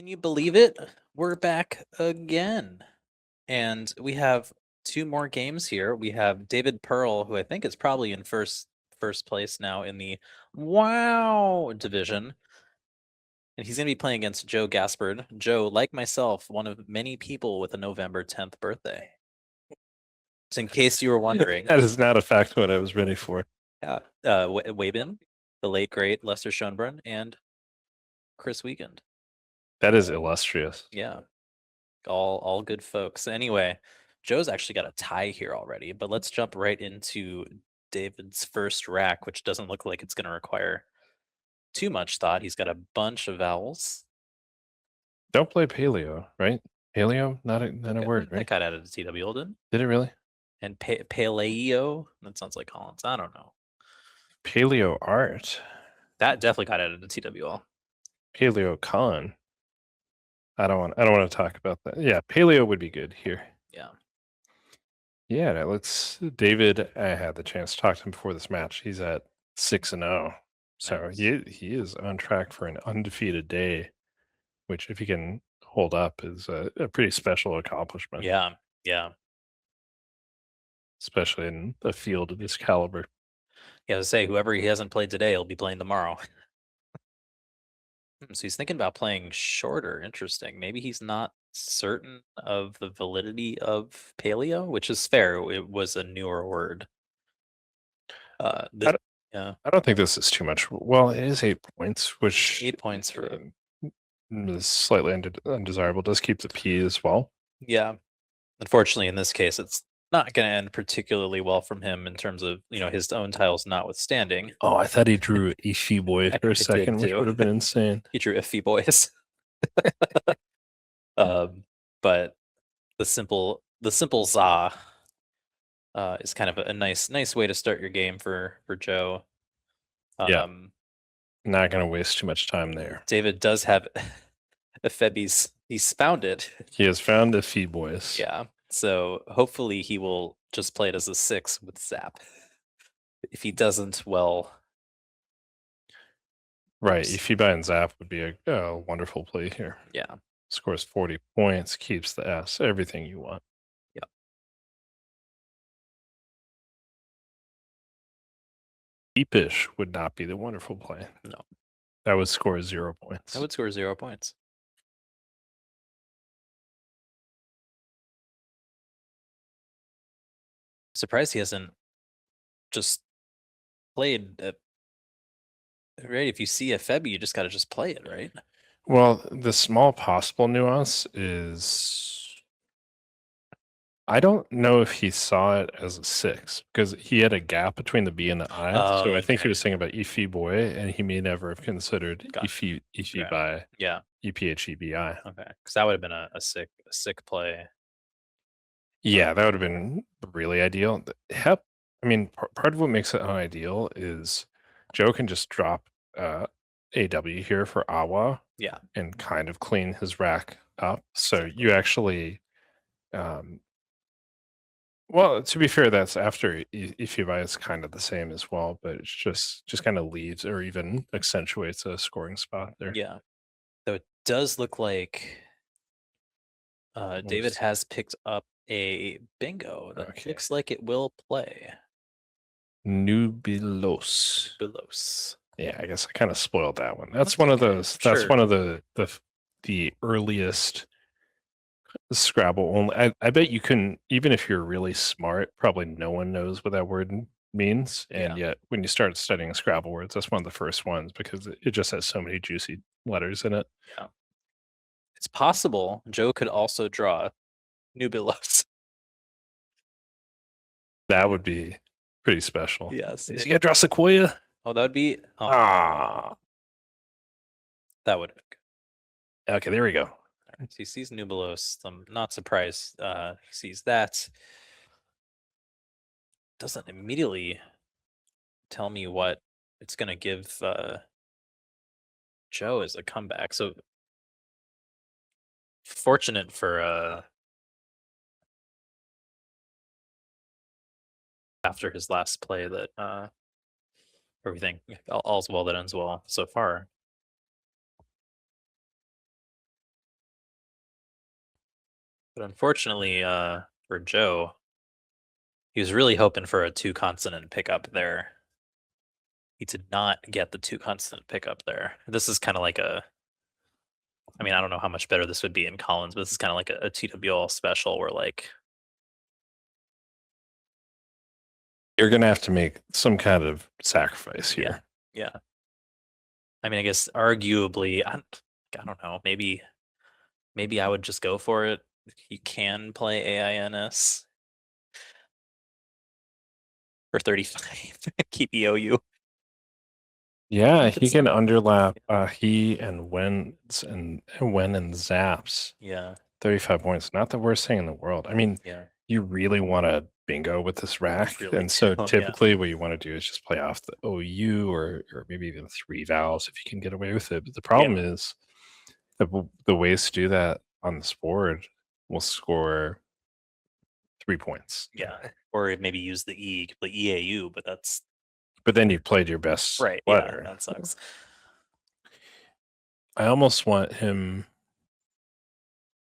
Can you believe it? We're back again. And we have two more games here. We have David Pearl, who I think is probably in first place now in the Wow division. And he's going to be playing against Joe Gaspard. Joe, like myself, one of many people with a November 10th birthday. Just in case you were wondering. That is not a fact what I was ready for. Wabin, the late great Lester Schoenbrunn, and Chris Weekend. That is illustrious. Yeah. All good folks. Anyway, Joe's actually got a tie here already, but let's jump right into David's first rack, which doesn't look like it's going to require too much thought. He's got a bunch of vowels. Don't play paleo, right? Paleo, not a word, That right? got added to TWL, didn't? Did it really? And paleo, that sounds like Collins. I don't know. Paleo art, That definitely got added to TWL. paleo con. I don't want to talk about that. Yeah, paleo would be good here. Yeah. Yeah, let's. David, I had the chance to talk to him before this match. He's at 6-0, so Nice. he is on track for an undefeated day, which if he can hold up is a pretty special accomplishment. Yeah. Yeah. Especially in a field of this caliber. Yeah, to say whoever he hasn't played today, he'll be playing tomorrow. So he's thinking about playing shorter. Interesting. Maybe he's not certain of the validity of paleo, which is fair. It was a newer word. Yeah, I don't think this is too much. Well, it is 8 points, which 8 points for is slightly undesirable. Does keep the P as well. yeah. Unfortunately, in this case, it's not going to end particularly well from him in terms of his own tiles notwithstanding. Oh, I thought he drew Ishi Boy for a second, which would have been insane. He drew iffy boys. But the simple za is kind of a nice way to start your game for Joe. Yeah. Not going to waste too much time there. David does have Ephebi's. He's found it. He has found Iffy Boys. Yeah. So hopefully he will just play it as a 6 with Zap. If he doesn't, well. Right. Iffy and Zap would be a wonderful play here. Yeah. Scores 40 points, keeps the S, everything you want. Yeah. Deepish would not be the wonderful play. No. That would score 0 points. That would score 0 points. Surprised he hasn't just played. Right? If you see a Febi, you just got to just play it, right? Well, the small possible nuance is I don't know if he saw it as a 6 because he had a gap between the B and the I. Oh, so I think he okay. was thinking about Iffy Boy, and he may never have considered Got it. Iffy Okay. by Yeah. EPHEBI. Okay. Because that would have been a sick play. Yeah, that would have been really ideal. Hep, I mean, part of what makes it unideal is Joe can just drop AW here for Awa Yeah. and kind of clean his rack up. So you actually, well, to be fair, that's after Ifibai is kind of the same as well, but it's just kind of leaves or even accentuates a scoring spot there. Yeah. So it does look like David has picked up a bingo that looks like it will play. Nubilos. Nubilos. Yeah, I guess I kind of spoiled that one. That's one of those. That's one of the earliest Scrabble only. I bet you can, even if you're really smart, probably no one knows what that word means. And yet, when you start studying Scrabble words, that's one of the first ones because it just has so many juicy letters in it. Yeah. It's possible Joe could also draw Nubilos. That would be pretty special. Yes. You gotta draw Sequoia. Oh, that would be. That would. Okay, there we go. So he sees Nubilos. I'm not surprised. He sees that. Doesn't immediately tell me what it's gonna give Joe as a comeback. So fortunate for after his last play that everything all's well that ends well so far. But unfortunately, for Joe, he was really hoping for a 2-consonant pickup there. He did not get the 2-consonant pickup there. This is kind of like I mean, I don't know how much better this would be in Collins, but this is kind of like a TWL special where like You're gonna have to make some kind of sacrifice here. Yeah. I mean, I guess arguably, I don't know. Maybe I would just go for it. You can play AINS for 35. Keep EOU. Yeah, he can underlap he and Wens and Zaps. Yeah. 35 points. Not the worst thing in the world. I mean, Yeah. you really want to bingo with this rack. Really And so do, yeah. typically what you want to do is just play off the OU or maybe even 3 vowels if you can get away with it. But the problem is the ways to do that on this board will score 3 points. Yeah. Or maybe use the E, you could play EAU, but that's But then you've played your best right. letter. Yeah, that sucks. I almost want him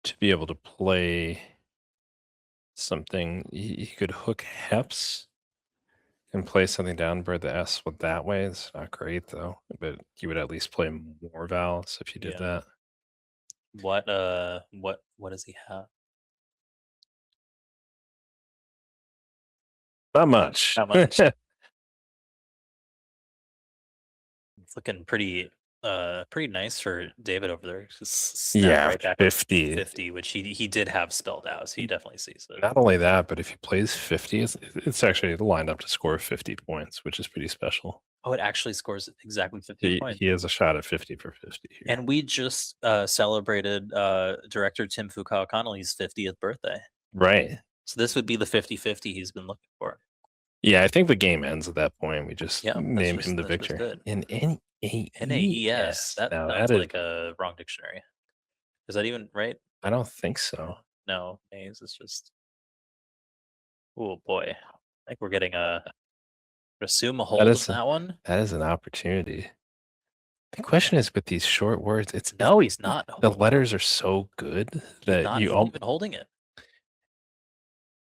to be able to play something. He could hook Heps and play something down where the S with that way. It's not great though, but you would at least play more vowels if you did that. What does he have? Not much. Not much. It's looking pretty nice for David over there. Just snap right back 50. 50, which he did have spelled out, so he definitely sees it. Not only that, but if he plays 50, it's actually lined up to score 50 points, which is pretty special. Oh, it actually scores exactly 50 points. He has a shot at 50 for 50 here. And we just celebrated director Tim Fukao Connolly's 50th birthday. Right. So this would be the 50-50 he's been looking for. Yeah, I think the game ends at that point. We just name him the victor. In NAES. That sounds like a wrong dictionary. Is that even right? I don't think so. No, names is just. Oh boy, I think we're getting assume a hold of that one. That is an opportunity. The question is with these short words, he's not. The letters are so good that you even holding it.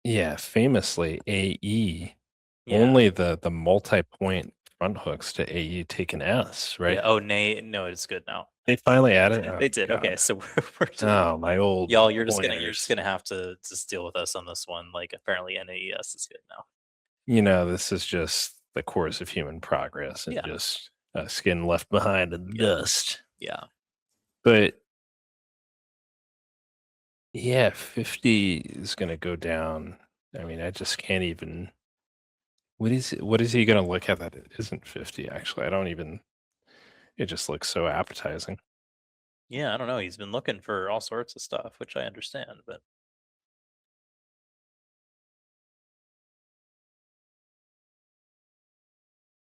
Yeah, famously AE. Yeah. Only the multi-point front hooks to AE take an S, right? Yeah. Oh, no, it's good now. They finally added. They did. God. Okay, so we're just, my old y'all. You're just gonna have to deal with us on this one. Like apparently NAES is good now. This is just the course of human progress and just skin left behind in the dust. Yeah. But yeah, 50 is gonna go down. I mean, I just can't even. What is he gonna look at that it isn't 50? Actually, I don't even. It just looks so appetizing. Yeah, I don't know. He's been looking for all sorts of stuff, which I understand, but.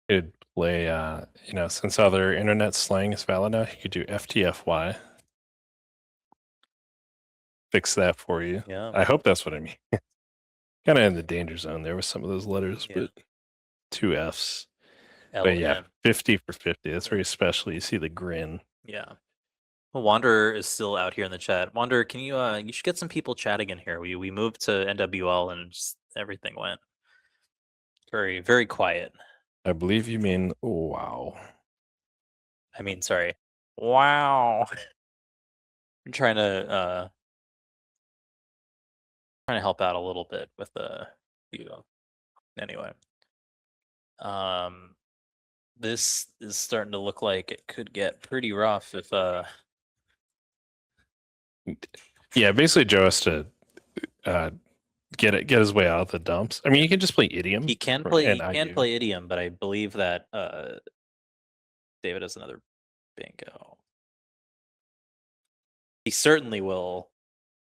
Could play, since other internet slang is valid now, he could do FTFY. Fix that for you. Yeah. I hope that's what I mean. Kind of in the danger zone there with some of those letters, but 2 Fs. But yeah, 50 for 50. That's very special. You see the grin. Yeah. Well, Wanderer is still out here in the chat. Wanderer, can you you should get some people chatting in here. We moved to NWL and just everything went very, very quiet. I believe you mean wow. I mean, sorry. Wow. I'm trying to help out a little bit with the anyway. This is starting to look like it could get pretty rough if yeah, basically Joe has to get his way out of the dumps. I mean, he can just play Idiom. He can play Idiom, but I believe that David has another bingo. He certainly will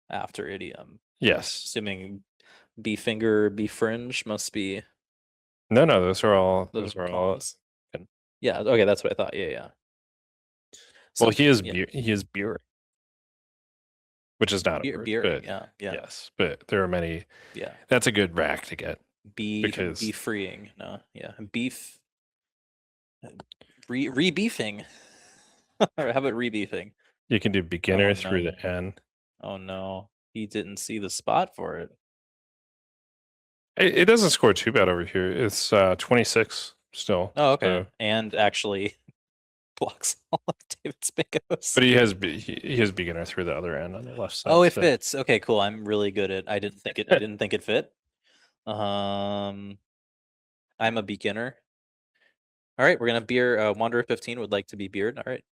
after Idiom. Yes. Assuming B finger, B fringe must be. No, those are all. Yeah. Okay, that's what I thought. Yeah. So, well, he is Buren, which is not a word. Buren, yeah. Yes, but there are many. Yeah. That's a good rack to get. Be freeing. No. Yeah. Beef. Rebeefing. How about rebeefing? You can do beginner through the N. Oh no. He didn't see the spot for it. It doesn't score too bad over here. It's 26 still. Oh, okay. So. And actually blocks all of David's bingos. But he has beginner through the other end on the left side. Oh, it fits. Okay, cool. I'm really good at. I didn't think it fit. I'm a beginner. All right, we're gonna beer. Wanderer 15 would like to be beered. All right,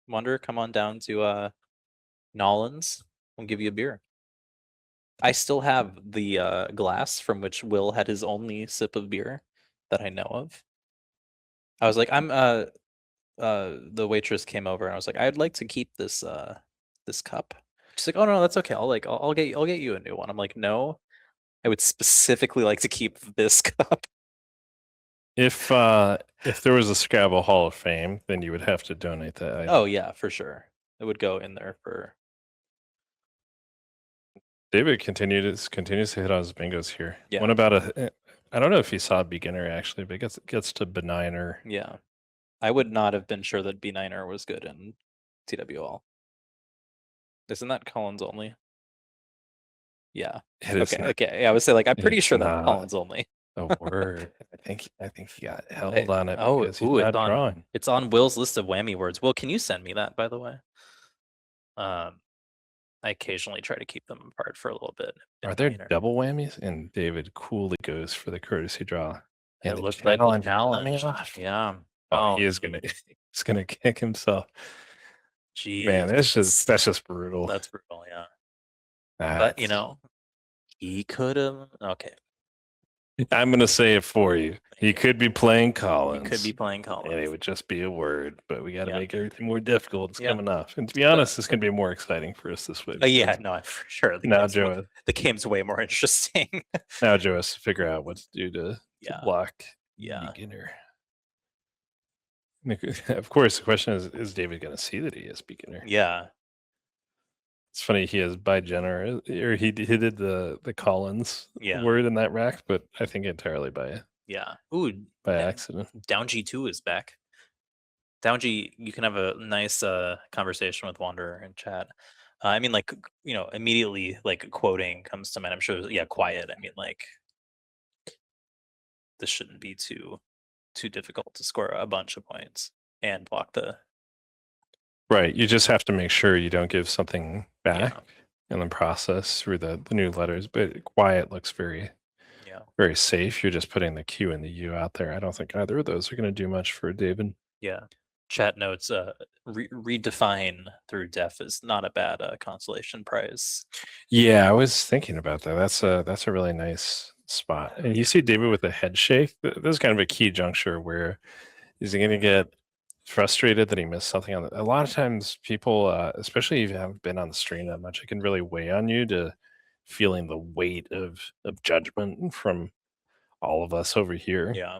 Wanderer, come on down to Nollins. We'll give you a beer. I still have the glass from which Will had his only sip of beer that I know of. I was like, the waitress came over and I was like, I'd like to keep this cup. She's like, oh no, that's okay. I'll get you a new one. I'm like, no, I would specifically like to keep this cup. If there was a Scrabble Hall of Fame, then you would have to donate that item. Oh yeah, for sure. It would go in there for. David continues to hit on his bingos here. Yeah. What about I don't know if he saw beginner actually, but gets to benigner. Yeah. I would not have been sure that B9er was good in TWL. Isn't that Collins only? Yeah. It is Okay. Okay. Yeah, I would say like I'm pretty it's sure that's not Collins only. a word. I think he got held on it Oh, because he's ooh, not it's on drawing. it's on Will's list of whammy words. Will, can you send me that, by the way? I occasionally try to keep them apart for a little bit. Are there double whammies? And David coolly goes for the courtesy draw. It And looks like a challenge. off. Yeah. Oh, he's gonna kick himself. Geez, Man, that's just brutal. That's brutal, yeah. But you know, he could have. Okay, I'm gonna say it for you. He could be playing Collins. he could be playing Collins. And it would just be a word, but we got to Yeah. make everything more difficult. It's Yeah. coming up. And to be honest, it's gonna be more exciting for us this week. Yeah, no, for sure. The game's way more interesting. Now Joe has to figure out what to do to block beginner. Of course, the question is David going to see that he is beginner? Yeah. It's funny he has beginner, or he did the Collins word in that rack, but I think entirely by accident. Down G2 is back. Down G, you can have a nice conversation with Wanderer in chat. I mean, like, you know, immediately like quoting comes to mind. I'm sure, quiet. I mean, like, this shouldn't be too difficult to score a bunch of points and block the. Right. You just have to make sure you don't give something back in the process through the new letters. But quiet looks very safe. You're just putting the Q and the U out there. I don't think either of those are going to do much for David. Yeah. Chat notes, redefine through def is not a bad consolation prize. Yeah, I was thinking about that. That's a really nice spot. And you see David with a head shake. This is kind of a key juncture where he's going to get frustrated that he missed something on a lot of times people, especially if you haven't been on the stream that much, it can really weigh on you to feeling the weight of judgment from all of us over here. Yeah.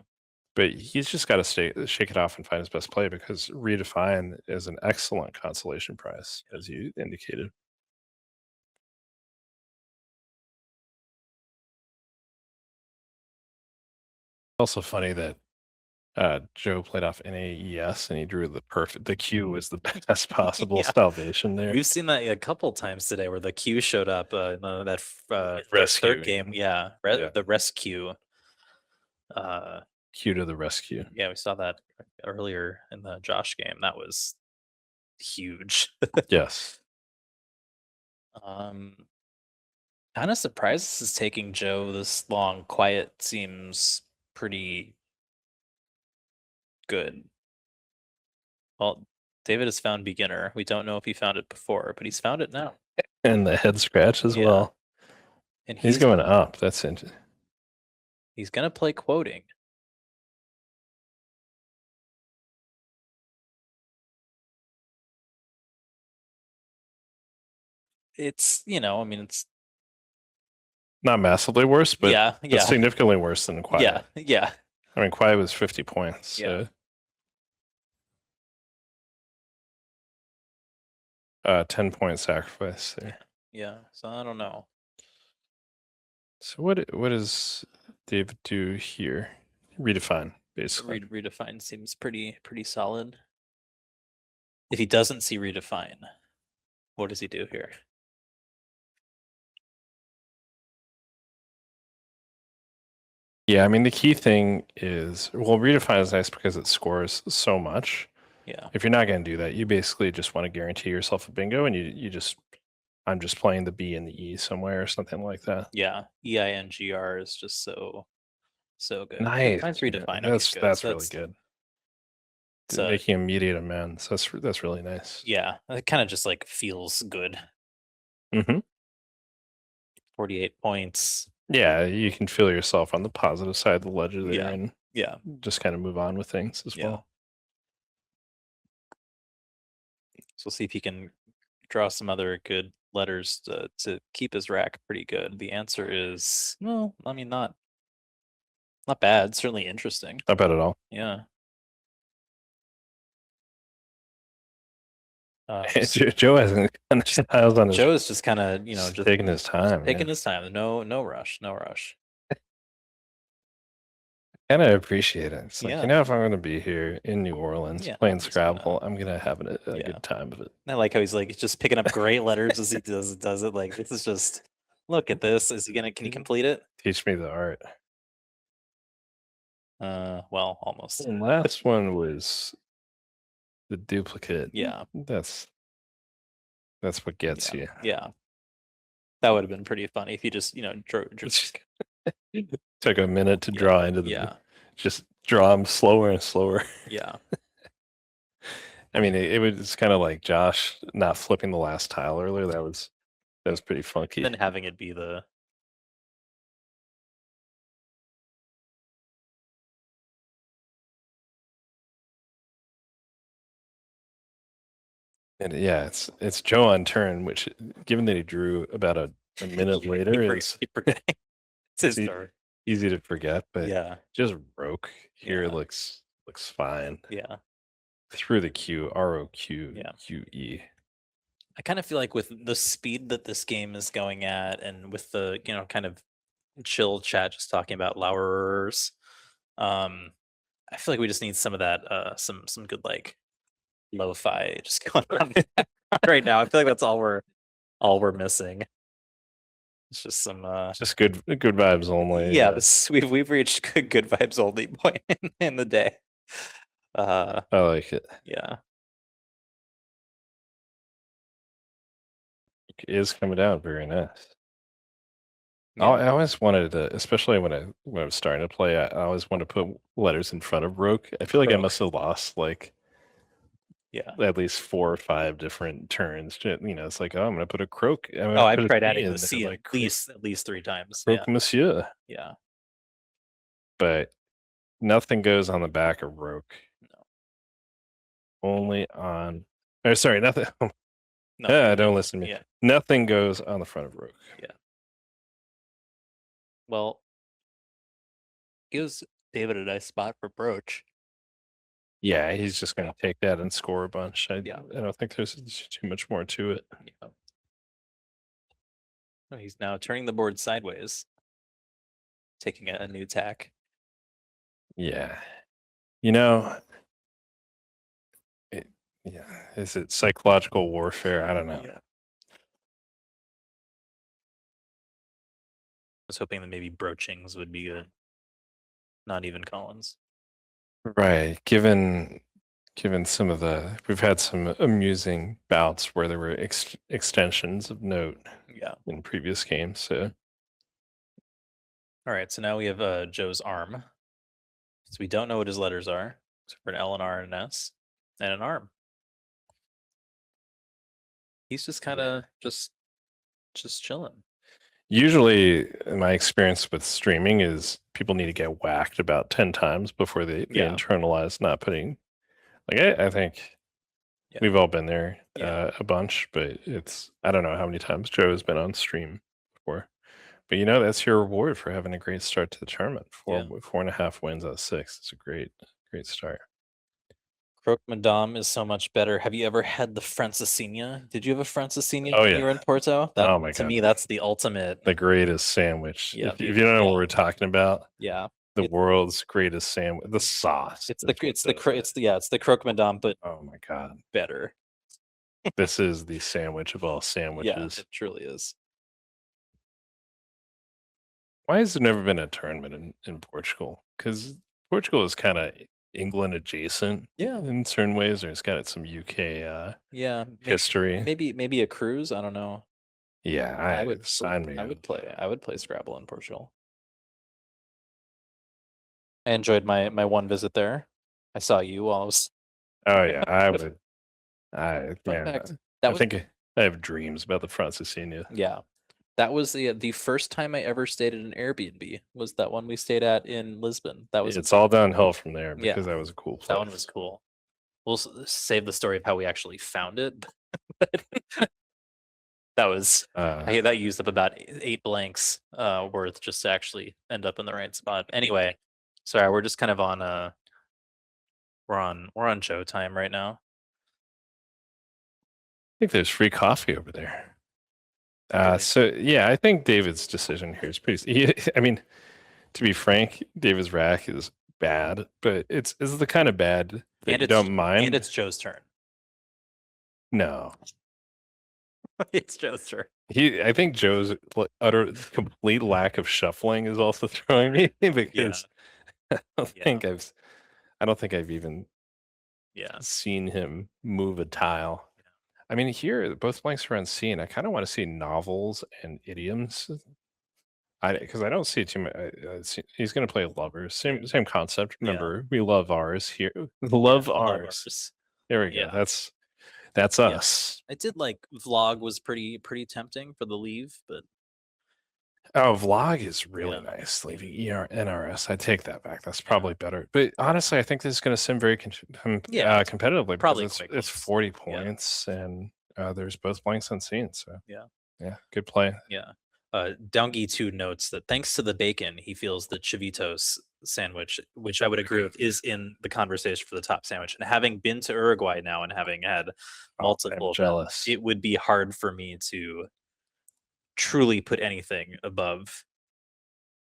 But he's just got to shake it off and find his best play because redefine is an excellent consolation prize, as you indicated. Also funny that Joe played off NAES and he drew the Q was the best possible salvation there. We've seen that a couple times today where the Q showed up in that third game. The rescue. Q to the rescue. Yeah, we saw that earlier in the Josh game. That was huge. Yes. Kind of surprised this is taking Joe this long. Quiet seems pretty good. Well, David has found beginner. We don't know if he found it before, but he's found it now. And the head scratch as well. And he's going up. That's interesting. He's gonna play quoting. It's, I mean, it's not massively worse, but significantly worse than quiet. Yeah. I mean, quiet was 50 points. So. 10-point sacrifice there. Yeah. So I don't know. So what does David do here? Redefine, basically. Redefine seems pretty solid. If he doesn't see redefine, what does he do here? Yeah, I mean the key thing is, well, redefine is nice because it scores so much. Yeah. If you're not going to do that, you basically just want to guarantee yourself a bingo, and you just I'm just playing the B and the E somewhere or something like that. Yeah. EINGR is just so good. Nice. Mine's redefining is good. That's So really good. it's Making immediate amends. That's really nice. yeah, it kind of just like feels good. Mm-hmm. 48 points. Yeah, you can feel yourself on the positive side of the ledger there, and Yeah. just kind of move on with things as well. So we'll see if he can draw some other good letters to keep his rack pretty good. The answer is no. I mean, not bad. Certainly interesting. Not bad at all. Yeah. Joe hasn't piles on his. Joe is just kind of just taking his time. taking his time. No rush. No rush. Kind of appreciate it. It's like, Yeah. if I'm going to be here in New Orleans Yeah, playing I'm just gonna- Scrabble, I'm going to have a Yeah. good time of it. I like how he's like just picking up great letters as he does it. Like this is just look at this. Is he gonna? Can he complete it? Teach me the art. Well, almost. The last one was the duplicate. Yeah. That's what gets you. Yeah. That would have been pretty funny if you just Took a minute to draw into the. Yeah. Just draw them slower and slower. Yeah. I mean, it was kind of like Josh not flipping the last tile earlier. That was pretty funky. Then having it be the. And yeah, it's Joe on turn, which, given that he drew about a minute later, is it's his turn. Easy to forget. But Yeah, just Roke here Yeah. looks fine. Yeah. Through the Q, ROQ, Yeah. QE. I kind of feel like with the speed that this game is going at, and with the kind of chill chat just talking about Laurers, I feel like we just need some of that, some good like lo-fi just going on right now. I feel like that's all we're missing. It's just some Just good vibes only. yeah, we've reached good vibes only point in the day. I like it. Yeah. It is coming down very nice. Yeah. I always wanted to, especially when I was starting to play, I always wanted to put letters in front of Roke. I feel like I Roke. must have lost like Yeah. at least 4 or 5 different turns. It's like, oh, I'm gonna put a croak. I've tried adding the in C there, at least 3 times. Croak Monsieur. Yeah. But nothing goes on the back of Roke. No. Only on. Or sorry, nothing. No. Yeah, don't listen to me. Yeah. Nothing goes on the front of Roke. Yeah. Well, gives David a nice spot for broach. Yeah, he's just going to take that and score a bunch. I Yeah. don't think there's too much more to it. Yeah. Oh, he's now turning the board sideways, taking a new tack. Yeah. Is it psychological warfare? I don't know. Yeah. I was hoping that maybe broachings would be good. Not even Collins. Right. Given some of we've had some amusing bouts where there were extensions of note. Yeah. In previous games. So. All right. So now we have Joe's arm. So we don't know what his letters are. So for an L, an R, and an S, and an arm. He's just kind of just chilling. Usually, my experience with streaming is people need to get whacked about 10 times before they internalize not putting. Like I think we've all been there a bunch, but I don't know how many times Joe has been on stream before. But that's your reward for having a great start to the tournament. 4.5 wins out of 6. It's a great start. Croque Madame is so much better. Have you ever had the Francesinha? Did you have a Francesinha when you were in Porto? Oh my God. To me, that's the ultimate. The greatest sandwich. Yeah, if you don't know what we're talking about, the world's greatest sandwich. The sauce. It's the Croque Madame, but oh my God, better. This is the sandwich of all sandwiches. Yeah, it truly is. Why has there never been a tournament in Portugal? Because Portugal is kind of England adjacent in certain ways, or it's got some UK Yeah, history. maybe a cruise. I don't know. Yeah, I would sign me I up. would play Scrabble in Portugal. I enjoyed my one visit there. I saw you while I was. Oh yeah, I would. Fun Man, fact. I That was think I have dreams about the Francesinha. Yeah. That was the first time I ever stayed at an Airbnb. Was that one we stayed at in Lisbon? That was It's all downhill from there because Yeah. that was a cool That one place. was cool. We'll save the story of how we actually found it. That was that used up about 8 blanks worth just to actually end up in the right spot. Anyway, sorry, we're just kind of on we're on show time right now. I think there's free coffee over there. Really? So yeah, I think David's decision here is pretty. I mean, to be frank, David's rack is bad, but it's the kind of bad that you don't mind. And it's Joe's turn. No, It's Joe's turn. I think Joe's utter complete lack of shuffling is also throwing me because I don't think I've even seen him move a tile. I mean, here both blanks are unseen. I kind of want to see novels and idioms. Because I don't see too much. He's going to play lovers. Same concept. Remember, we love ours here. Love ours. There we go. That's us. I did like vlog was pretty tempting for the leave, but oh, vlog is really nice. Leaving NRS, I take that back. That's probably better. But honestly, I think this is going to sim very competitively. Probably it's 40 points, and there's both blanks unseen. So yeah, good play. Yeah. Downgi 2 notes that thanks to the bacon, he feels the Chivitos sandwich, which I would agree with, is in the conversation for the top sandwich. And having been to Uruguay now and having had multiple, I'm jealous. It would be hard for me to truly put anything above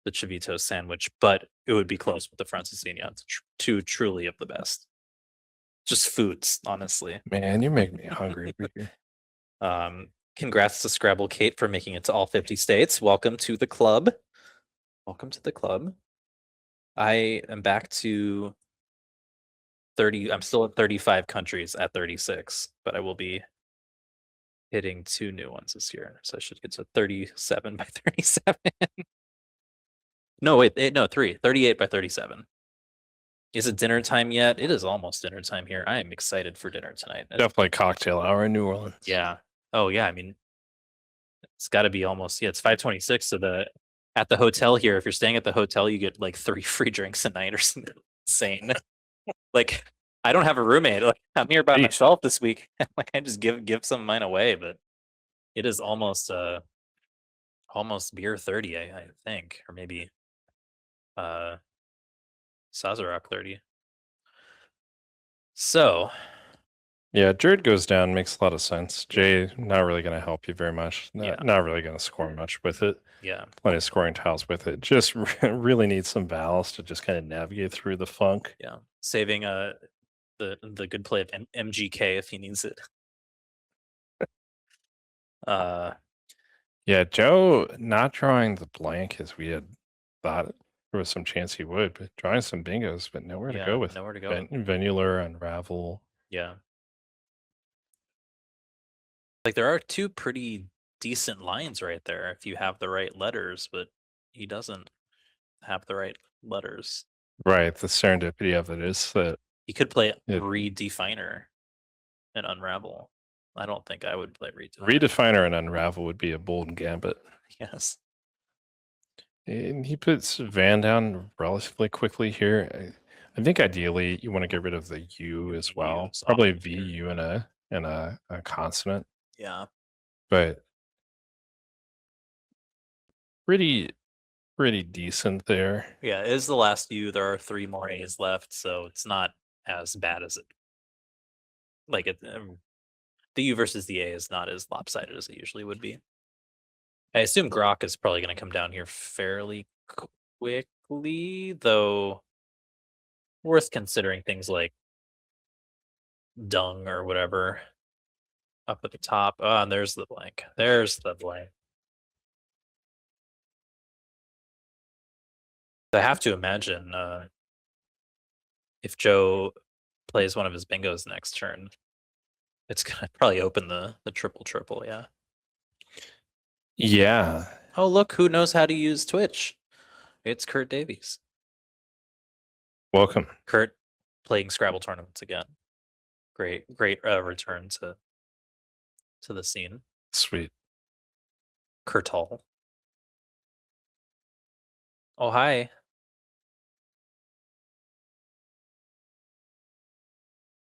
the Chivitos sandwich, but it would be close with the Francesinha. It's two truly of the best. Just foods, honestly. Man, you make me hungry. Congrats to Scrabble Kate for making it to all 50 states. Welcome to the club. Welcome to the club. I am back to 30. I'm still at 35 countries at 36, but I will be hitting 2 new ones this year. So I should get to 37 by 37. No, wait, no, 38 by 37. Is it dinner time yet? It is almost dinner time here. I am excited for dinner tonight. Definitely cocktail hour in New Orleans. Yeah. Oh yeah. I mean, it's got to be almost. Yeah, it's 5:26. So at the hotel here, if you're staying at the hotel, you get like 3 free drinks a night or something insane. Like I don't have a roommate. Like I'm here by myself this week. Like I just give some of mine away, but it is almost beer 30, I think, or maybe Sazerac 30. So yeah, Jared goes down makes a lot of sense. Jay not really going to help you very much. Not really going to score much with it. Yeah, plenty of scoring tiles with it. Just really needs some ballast to just kind of navigate through the funk. Yeah, saving the good play of MGK if he needs it. Yeah, Joe not drawing the blank as we had thought there was some chance he would, but drawing some bingos, but nowhere to go with. Nowhere to go. Venular, Unravel. Yeah. Like there are 2 pretty decent lines right there if you have the right letters, but he doesn't have the right letters. Right. The serendipity of it is that he could play Redefiner and Unravel. I don't think I would play Redefiner and Unravel would be a bold gambit. Yes. And he puts Van down relatively quickly here. I think ideally you want to get rid of the U as well. Probably VU and a consonant. Yeah. But pretty decent there. Yeah, it is the last U. There are 3 more A's left, so it's not as bad as it. Like the U versus the A is not as lopsided as it usually would be. I assume Grok is probably going to come down here fairly quickly, though worth considering things like dung or whatever up at the top. Oh, and there's the blank. There's the blank. I have to imagine if Joe plays one of his bingos next turn, it's gonna probably open the triple. Yeah. Yeah. Oh, look, who knows how to use Twitch? It's Kurt Davies. Welcome. Kurt playing Scrabble tournaments again. Great return to the scene. Sweet. Kurtal. Oh, hi.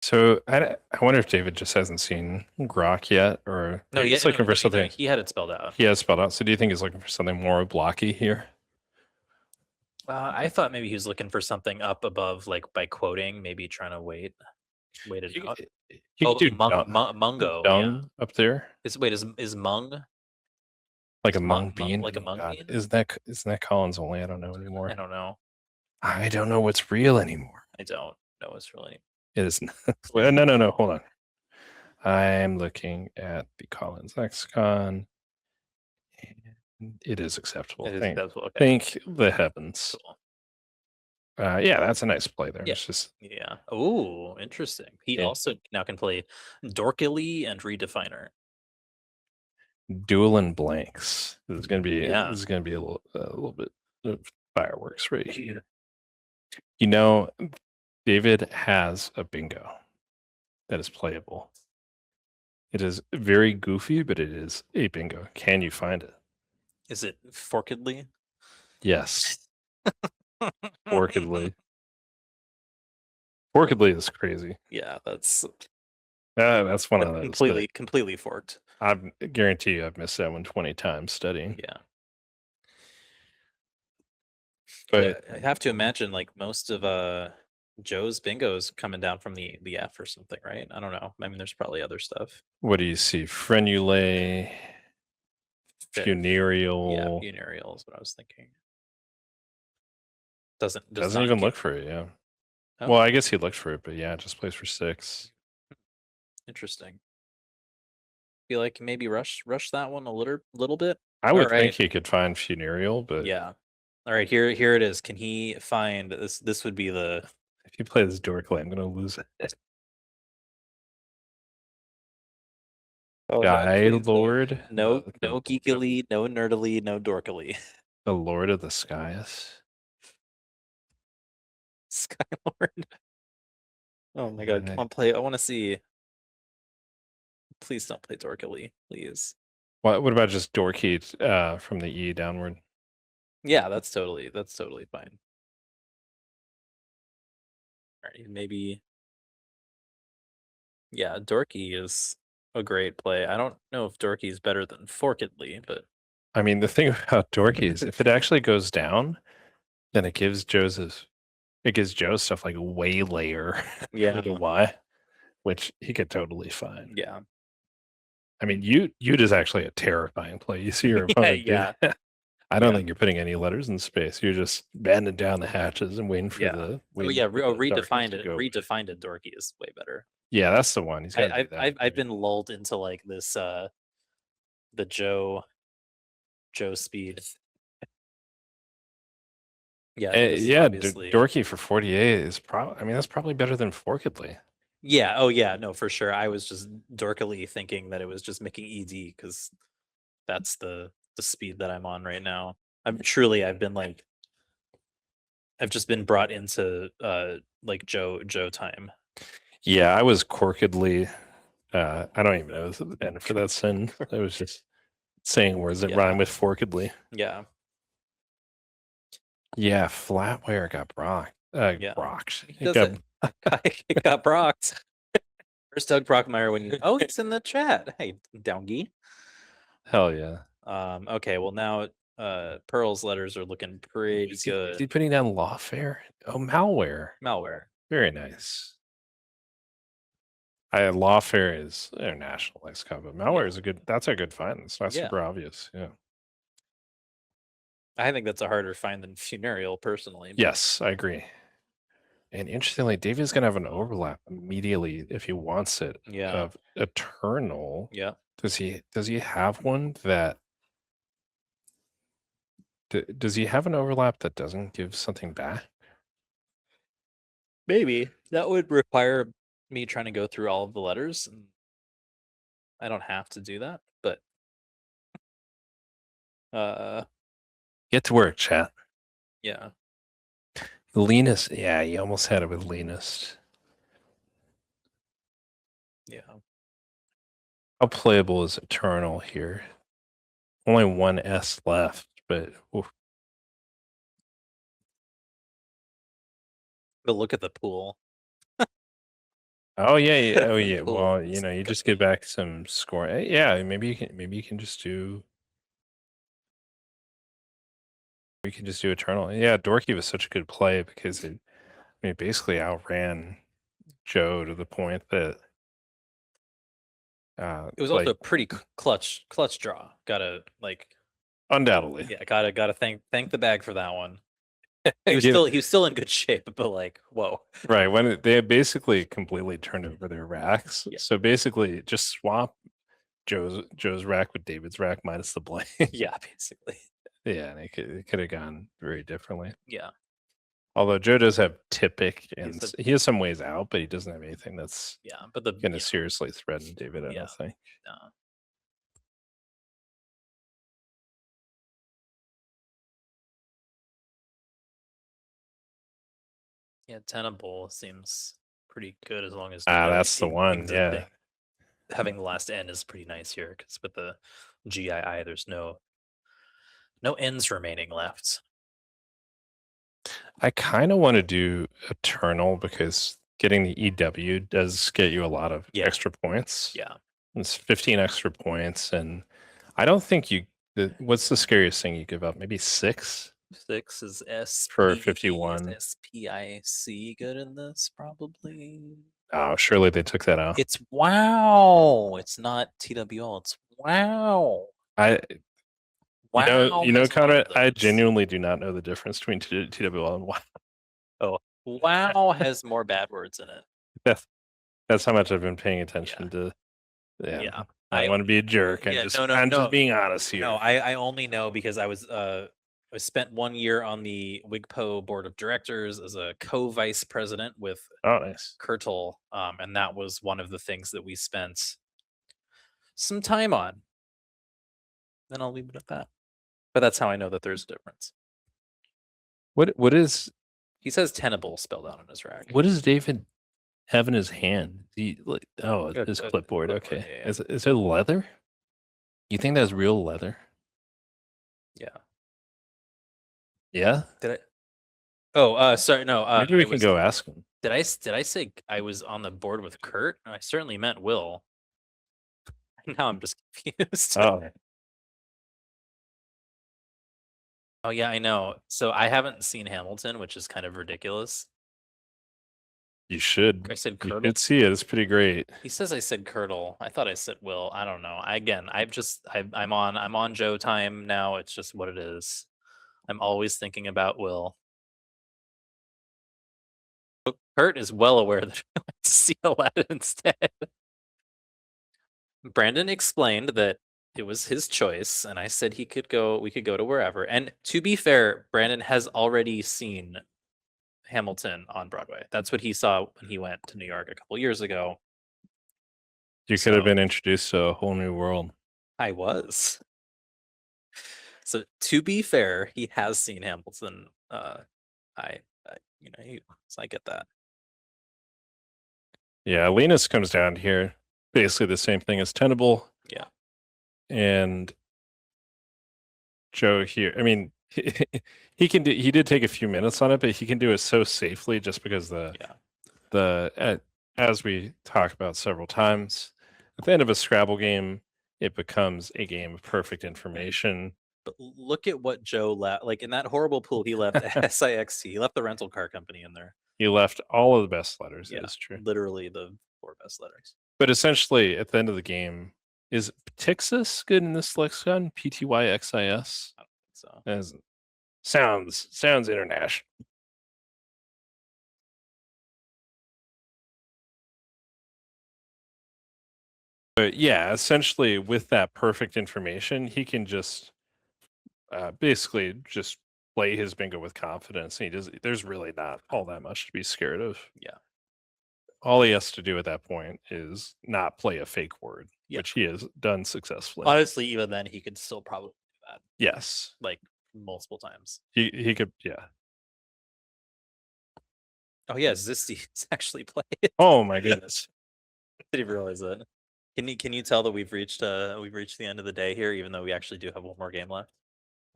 So I wonder if David just hasn't seen Grok yet, or No, he's looking for something. He had it spelled out. He has spelled out. So do you think he's looking for something more blocky here? I thought maybe he was looking for something up above, like by quoting, maybe trying to wait it out. You could do Mungo. dung up there, Is mung like a is mung bean. like a Oh mung God, bean? isn't that Collins only? I don't know anymore. I don't know. I don't know what's real anymore. I don't know. It's really. It is not. No. Hold on. I'm looking at the Collins lexicon. And it is acceptable. It is acceptable. Okay. Thank the heavens. Cool. Yeah, that's a nice play there. Yeah. It's just Oh, interesting. He also now can play Dorkily and Redefiner. dueling blanks. This is going to be a little bit of fireworks right here. You know, David has a bingo that is playable. It is very goofy, but it is a bingo. Can you find it? Is it Forkedly? Yes. Forkedly. Forkedly is crazy. Yeah, that's one of those. Completely forked. I guarantee you I've missed that one 20 times studying. Yeah. But I have to imagine like most of Joe's bingos coming down from the F or something, right? I don't know. I mean, there's probably other stuff. What do you see? Frenulé, funereal. Yeah, funereal is what I was thinking. Doesn't even look for it, yeah. Oh. Well, I guess he looked for it, but yeah, it just plays for 6. Interesting. Feel like maybe rush that one a little bit. I would think he could find funereal, but yeah. All right, here it is. Can he find this? This would be the. If you play this Dorkly, I'm gonna lose it. Oh, Guy Lord. No geekily, no nerdily, no dorkily. The Lord of the Skies. Skylord. Oh my God! Come on, play. I want to see. Please don't play dorkily, please. What about just dorky from the E downward? Yeah, that's totally fine. All right, maybe. Yeah, dorky is a great play. I don't know if dorky is better than forkedly, but I mean, the thing about dorky is if it actually goes down, then it gives Joe stuff like Waylayer with a Y, which he could totally find. Yeah. I mean, Ute is actually a terrifying play. You see your opponent I don't think you're putting any letters in space. You're just banding down the hatches and waiting for the redefined dorky is way better. Yeah, that's the one. I've been lulled into like this the Joe speed. Yeah, dorky for 48 is probably. I mean, that's probably better than forkedly. Yeah. Oh yeah. No, for sure. I was just dorkily thinking that it was just making ED because that's the speed that I'm on right now. I've just been brought into like Joe time. Yeah, I was corkedly. I don't even know the end for that sin. I was just saying words that rhyme with forkedly. Yeah. Yeah, Flatware got brocked. Brocked. It got brocked. Where's Doug Brockmeyer when you? Oh, he's in the chat. Hey, Downgy. Hell yeah. Okay, well now Pearl's letters are looking pretty good. Is he putting down lawfare? Oh, malware. Very nice. Lawfare is international lexicon, but malware is that's a good find. It's not super obvious. Yeah. I think that's a harder find than funereal personally. Yes, I agree. And interestingly, David's gonna have an overlap immediately if he wants it. Yeah. Of Eternal. Yeah. Does he have one that Does he have an overlap that doesn't give something back? Maybe that would require me trying to go through all of the letters, and I don't have to do that, but Get to work, chat. yeah. Leanest, yeah, you almost had it with leanest. Yeah. How playable is Eternal here? Only one S left, but oof. But look at the pool. Oh yeah, oh The yeah. pool Well, is you just good. get back some score. Yeah, maybe you can just do. We can just do Eternal. Yeah, Dorky was such a good play because it basically outran Joe to the point that It was also a pretty clutch draw. Gotta undoubtedly. Yeah, gotta thank the bag for that one. He was still in good shape, but like, whoa. Right, when they basically completely turned over their racks. Yeah. So basically just swap Joe's rack with David's rack minus the blame. Yeah, basically. Yeah, and it could have gone very differently. Yeah. Although Joe does have Typic and He's he has some ways out, but he doesn't have anything that's but gonna seriously threaten David, I Yeah. don't think. Yeah, Tenable seems pretty good as long as That's the one. Yeah. Having the last N is pretty nice here because with the GII, there's no N's remaining left. I kind of want to do Eternal because getting the EW does get you a lot of extra points. Yeah. It's 15 extra points, and I don't think what's the scariest thing you give up? Maybe 6? 6 is S for 51. SPIC good in this, probably. Oh, surely they took that out. It's wow. It's not TWL. It's wow. Wow. You know, Conrad, I genuinely do not know the difference between TWL and wow. Oh, wow has more bad words in it. That's how much I've been paying attention to. Yeah. I don't want to be a jerk. I'm just being honest here. No, I only know because I spent 1 year on the WIGPO board of directors as a co-vice president with nice. Kurtel, and that was one of the things that we spent some time on. Then I'll leave it at that. But that's how I know that there's a difference. What is? He says Tenable spelled out on his rack. What does David have in his hand? His clipboard. Okay, yeah. Is it leather? You think that's real leather? Yeah. Yeah. Did I? Oh, sorry. No. Maybe we can go ask him. Did I say I was on the board with Kurt? I certainly meant Will. Now I'm just confused. Oh. Oh yeah, I know. So I haven't seen Hamilton, which is kind of ridiculous. You should. I said Kurtle. You should see it. It's pretty great. He says I said Kurtle. I thought I said Will. I don't know. I'm on Joe time now. It's just what it is. I'm always thinking about Will. Kurt is well aware that I went to see Aladdin instead. Brandon explained that it was his choice, and I said we could go to wherever. And to be fair, Brandon has already seen Hamilton on Broadway. That's what he saw when he went to New York a couple years ago. You could have been introduced to a whole new world. I was. So to be fair, he has seen Hamilton. I get that. Yeah, Linus comes down here, basically the same thing as Tenable. Yeah. And Joe here, I mean, he did take a few minutes on it, but he can do it so safely just because as we talked about several times, at the end of a Scrabble game, it becomes a game of perfect information. But look at what Joe left. Like in that horrible pool, he left SIXT. He left the rental car company in there. He left all of the best letters. Yeah, that's true. Literally the 4 best letters. But essentially, at the end of the game, is Ptixis good in this lexicon? PTYXIS? I don't think so. Sounds international. But yeah, essentially with that perfect information, he can just basically just play his bingo with confidence. There's really not all that much to be scared of. Yeah. All he has to do at that point is not play a fake word, Yeah. which he has done successfully. Honestly, even then, he could still probably do that. Yes. Like multiple times. He could, yeah. Oh yeah, Zisty's actually played. Oh my goodness. Didn't even realize that. Can you tell that we've reached the end of the day here, even though we actually do have one more game left?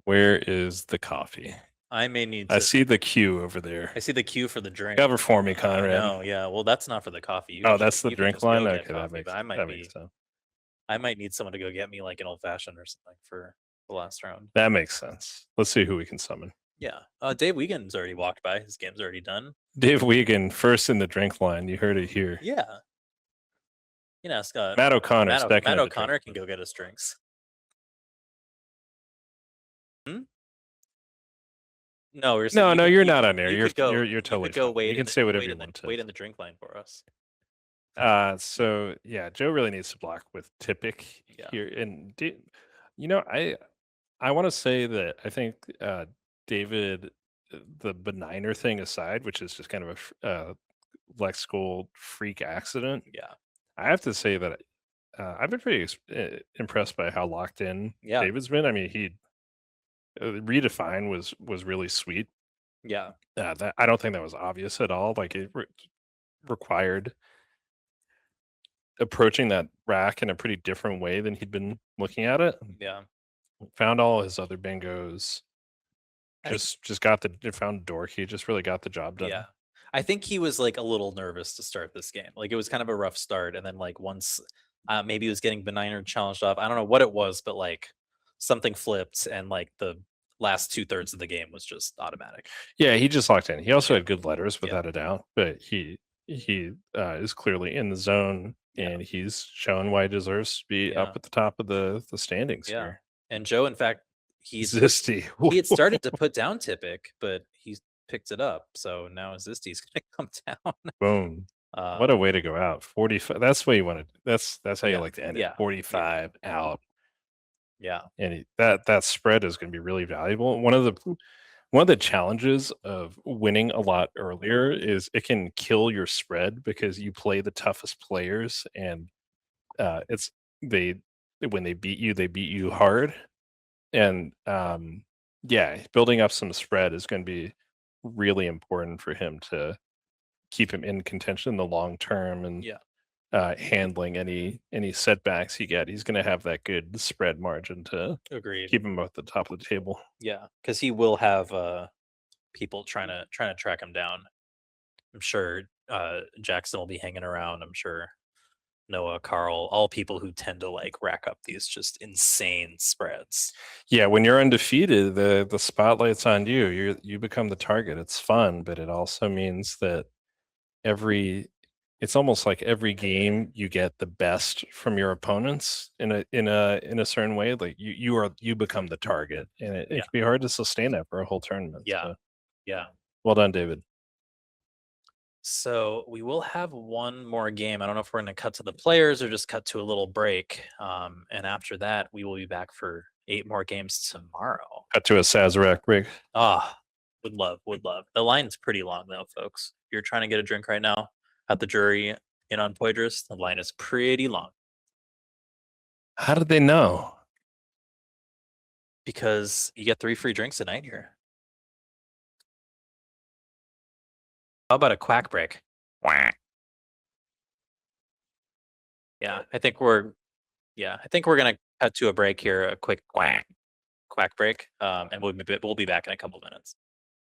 Where is the coffee? I may need to. I see the queue over there. I see the queue for the drink. Cover for me, Conrad. No, yeah. Well, that's not for the coffee. You Oh, can that's just- the you can drink just go line. get Okay, coffee, but that makes sense. I might need someone to go get me like an old fashioned or something for the last round. That makes sense. Let's see who we can summon. Yeah. Dave Wiegand's already walked by. His game's already done. Dave Wiegand, first in the drink line. You heard it here. Yeah. You know, Matt O'Connor, Matt O'Connor can go get us drinks. No, you're not on there. You're totally. Go wait. You can say whatever you want to. Wait in the drink line for us. So yeah, Joe really needs to block with Tipic here, and I want to say that I think David, the benigner thing aside, which is just kind of a lexical freak accident. Yeah, I have to say that I've been pretty impressed by how locked in David's been. I mean, he redefine was really sweet. Yeah, that I don't think that was obvious at all. Like it required approaching that rack in a pretty different way than he'd been looking at it. Yeah, found all his other bingos. Just got found Dorky. Just really got the job done. Yeah, I think he was like a little nervous to start this game. Like it was kind of a rough start, and then like once maybe he was getting benigner challenged off. I don't know what it was, but like something flipped, and like the last 2/3 of the game was just automatic. Yeah, he just locked in. He also had good letters without a doubt, but he is clearly in the zone, and he's shown why he deserves to be up at the top of the standings here. And Joe, in fact, he had started to put down Tipic, but he picked it up. So now Zisty's going to come down. Boom. What a way to go out. 45. That's the way you want to. That's how you like to end it. 45 out. Yeah. And that spread is going to be really valuable. One of the challenges of winning a lot earlier is it can kill your spread because you play the toughest players, and when they beat you hard. And building up some spread is going to be really important for him to keep him in contention in the long term, and handling any setbacks he get. He's going to have that good spread margin to keep him at the top of the table. Yeah, because he will have people trying to track him down. I'm sure Jackson will be hanging around. I'm sure Noah, Carl, all people who tend to like rack up these just insane spreads. Yeah, when you're undefeated, the spotlight's on you. You become the target. It's fun, but it also means that it's almost like every game you get the best from your opponents in a certain way. Like you become the target, and it can be hard to sustain that for a whole tournament. Yeah. Well done, David. So we will have one more game. I don't know if we're going to cut to the players or just cut to a little break. And after that, we will be back for 8 more games tomorrow. Cut to a Sazerac break. Would love. The line's pretty long though, folks. If you're trying to get a drink right now at the jury in on Poydras, the line is pretty long. How did they know? Because you get 3 free drinks a night here. How about a quack break? Quack. Yeah, I think we're gonna cut to a break here, a quick quack break, and we'll be back in a couple minutes.